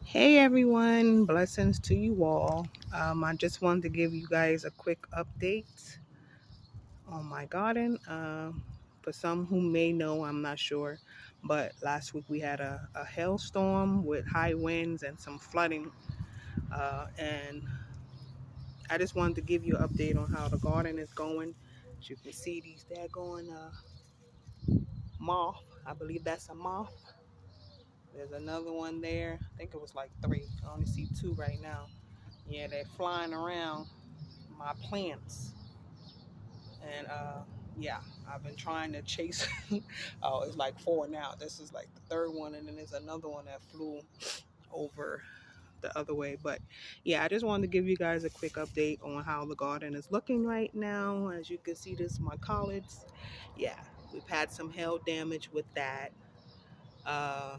Hey everyone, blessings to you all. I just wanted to give you guys a quick update on my garden. For some who may know, I'm not sure, but last week we had a hailstorm with high winds and some flooding. And I just wanted to give you an update on how the garden is going. As you can see, these daggone moth. I believe that's a moth. There's another one there. I think it was like three. I only see two right now. Yeah, they're flying around my plants. And yeah, I've been trying to chase. Oh, it's like four now. This is like the third one, and then there's another one that flew over the other way. But yeah, I just wanted to give you guys a quick update on how the garden is looking right now. As you can see, this is my collards. Yeah, we've had some hail damage with that. uh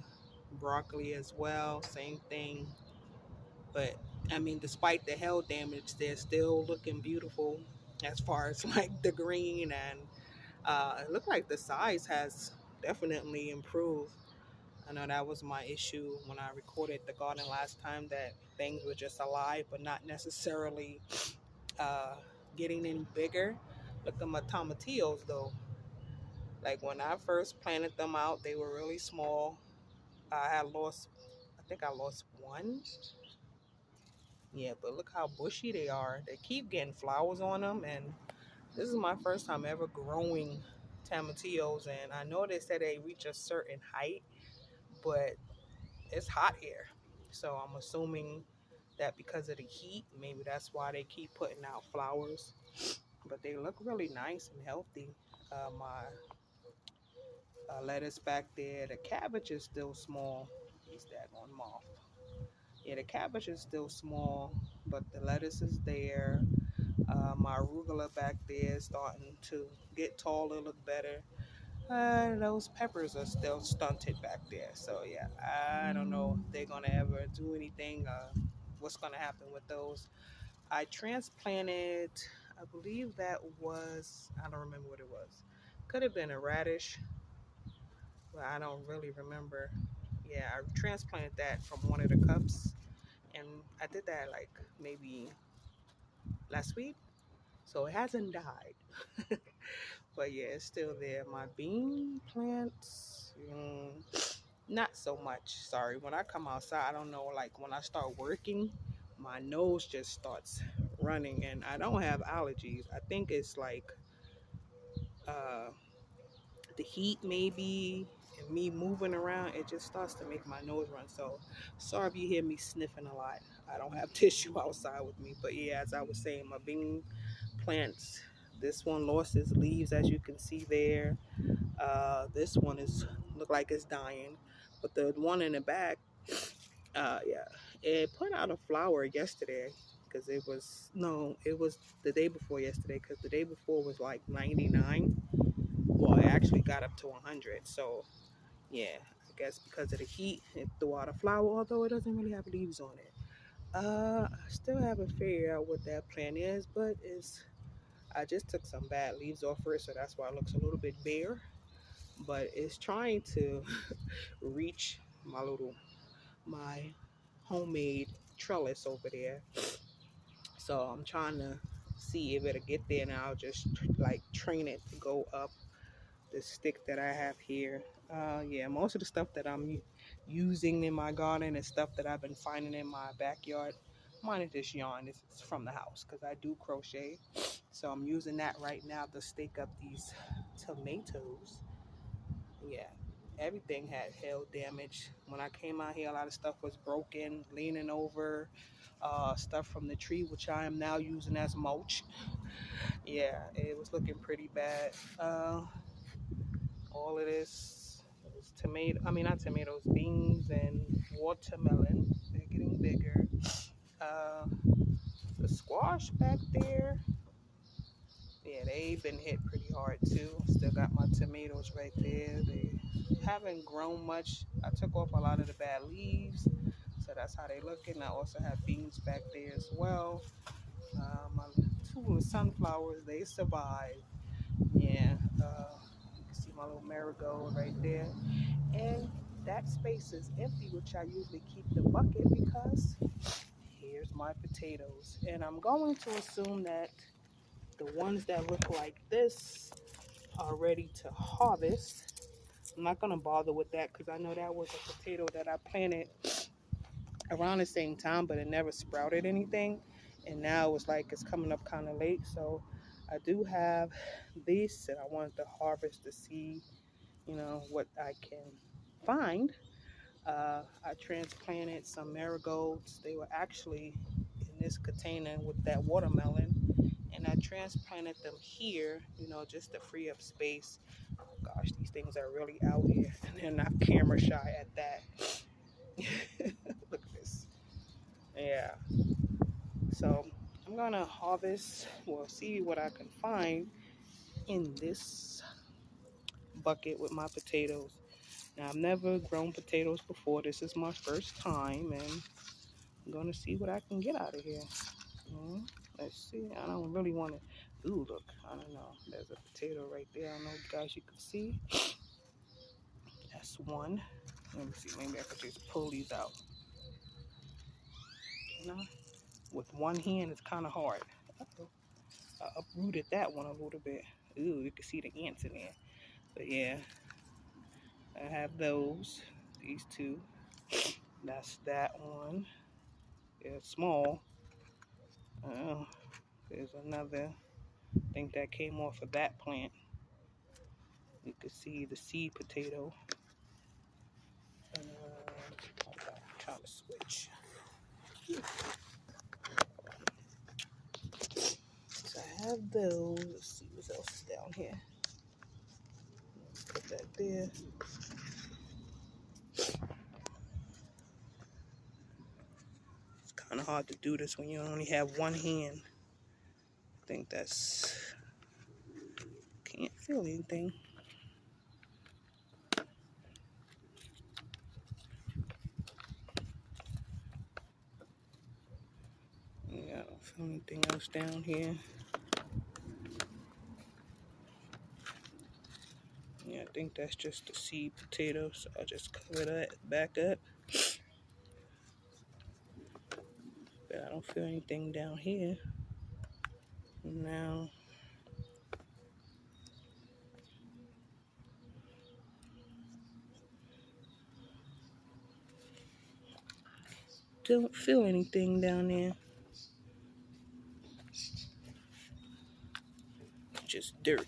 Broccoli as well, same thing. But I mean, despite the hail damage, they're still looking beautiful as far as like the green. And it looked like the size has definitely improved. I know that was my issue when I recorded the garden last time, that things were just alive but not necessarily uh, getting any bigger. Look at my tomatillos though. Like when I first planted them out, they were really small. I think I lost one. Yeah, but look how bushy they are. They keep getting flowers on them, and this is my first time ever growing tomatillos. And I know they said they reach a certain height, but it's hot here. So I'm assuming that because of the heat, maybe that's why they keep putting out flowers. But they look really nice and healthy. My lettuce back there, the cabbage is still small. He's daggone moth. Yeah, the cabbage is still small, but the lettuce is there. My arugula back there is starting to get taller, look better. Those peppers are still stunted back there. So yeah, I don't know if they're gonna ever do anything. What's gonna happen with those? I transplanted, I believe that was, I don't remember what it was. Could have been a radish, but I don't really remember. Yeah, I transplanted that from one of the cups, and I did that like maybe last week. So it hasn't died. But yeah, it's still there. My bean plants, not so much. Sorry. When I come outside, I don't know, like when I start working, my nose just starts running, and I don't have allergies. I think it's like uh, the heat, maybe, and me moving around, it just starts to make my nose run. So sorry if you hear me sniffing a lot. I don't have tissue outside with me. But yeah, as I was saying, my bean plants, this one lost its leaves, as you can see there. This one is look like it's dying, but the one in the back, yeah, it put out a flower yesterday, because it was, no, it was the day before yesterday, because the day before was like 99. Well, it actually got up to 100. So yeah, I guess because of the heat, it threw out a flower, although it doesn't really have leaves on it. I still haven't figured out what that plant is, but it's, I just took some bad leaves off it, so that's why it looks a little bit bare. But it's trying to reach my homemade trellis over there. So I'm trying to see if it'll get there, and I'll just like train it to go up the stick that I have here. Yeah, most of the stuff that I'm using in my garden is stuff that I've been finding in my backyard. Mine is just yarn. It's from the house because I do crochet. So I'm using that right now to stake up these tomatoes. Yeah, everything had hail damage. When I came out here, a lot of stuff was broken, leaning over, stuff from the tree, which I am now using as mulch. Yeah, it was looking pretty bad. All of this is tomato, I mean, not tomatoes, beans and watermelon. They're getting bigger. Uh, the squash back there, yeah, they've been hit pretty hard too. Still got my tomatoes right there. They haven't grown much. I took off a lot of the bad leaves, so that's how they looking. I also have beans back there as well. My two little sunflowers, they survived. Yeah, you can see my little marigold right there. And that space is empty, which I usually keep the bucket because here's my potatoes. And I'm going to assume that the ones that look like this are ready to harvest. I'm not going to bother with that because I know that was a potato that I planted around the same time, but it never sprouted anything. And now it's like it's coming up kind of late. So I do have these and I wanted to harvest to see, what I can find. I transplanted some marigolds. They were actually in this container with that watermelon. And I transplanted them here, just to free up space. Oh gosh, these things are really out here. And they're not camera shy at that. Look at this. Yeah. So I'm going to harvest, well, see what I can find in this bucket with my potatoes. Now, I've never grown potatoes before. This is my first time, and I'm going to see what I can get out of here. Let's see. I don't really want to. Ooh, look. I don't know. There's a potato right there. I don't know if you guys you can see. That's one. Let me see. Maybe I could just pull these out. With one hand, it's kind of hard. Uh-oh. I uprooted that one a little bit. Ooh, you can see the ants in there. But yeah, I have those. These two. That's that one. It's small. There's another. I think that came off of that plant. You can see the seed potato. I'm trying to switch. So I have those. Let's see what else is down here. Put that there. It's kind of hard to do this when you only have one hand. I think that's. Can't feel anything. Yeah, I don't feel anything else down here. Yeah, I think that's just the seed potato, so I'll just cover that back up. But I don't feel anything down here. Now, don't feel anything down there. Just dirt.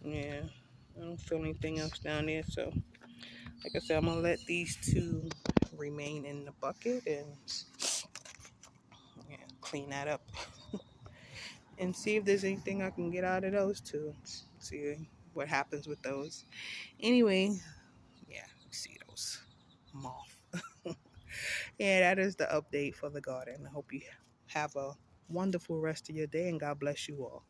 Yeah, I don't feel anything else down there. So, like I said, I'm going to let these two remain in the bucket and clean that up. And see if there's anything I can get out of those two. See what happens with those. Anyway, yeah, see those moth. Yeah, that is the update for the garden. I hope you have a wonderful rest of your day and God bless you all.